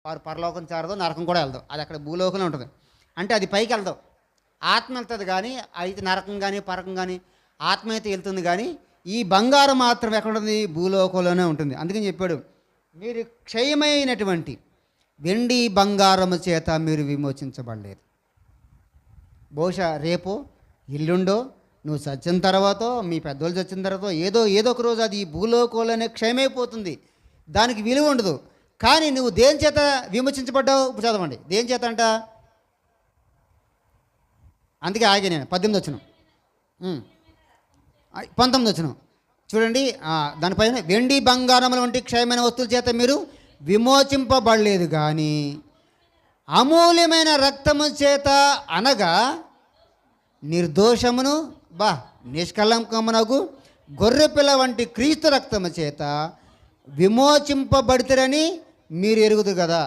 వారు పరలోకం చేరదు, నరకం కూడా వెళ్దాం. అది అక్కడ భూలోకంలో ఉంటుంది. అంటే అది పైకి వెళ్దాం, ఆత్మ వెళ్తుంది. కానీ అయితే నరకం కానీ పరకం కానీ ఆత్మ అయితే వెళ్తుంది. కానీ ఈ బంగారం మాత్రం ఎక్కడ ఉంటుంది? భూలోకంలోనే ఉంటుంది. అందుకని చెప్పాడు, మీరు క్షయమైనటువంటి వెండి బంగారము చేత మీరు విమోచించబడలేదు. బహుశా రేపో ఎల్లుండో నువ్వు చచ్చిన తర్వాత, మీ పెద్దోళ్ళు చచ్చిన తర్వాత ఏదో ఒక రోజు అది ఈ భూలోకంలోనే క్షయమైపోతుంది. దానికి విలువ ఉండదు. కానీ నువ్వు దేని చేత విమోచించబడ్డావు? చదవండి, దేని చేత అంట. అందుకే ఆగే నేను 18 వచ్చిన 19 వచ్చిన చూడండి. దానిపైన వెండి బంగారముల వంటి క్షయమైన వస్తువుల చేత మీరు విమోచింపబడలేదు, కానీ అమూల్యమైన రక్తము చేత, అనగా నిర్దోషమును నిష్కలంకమునగు గొర్రెపిల్ల వంటి క్రీస్తు రక్తము చేత విమోచింపబడితేరని మీరు ఎరుగుదు కదా.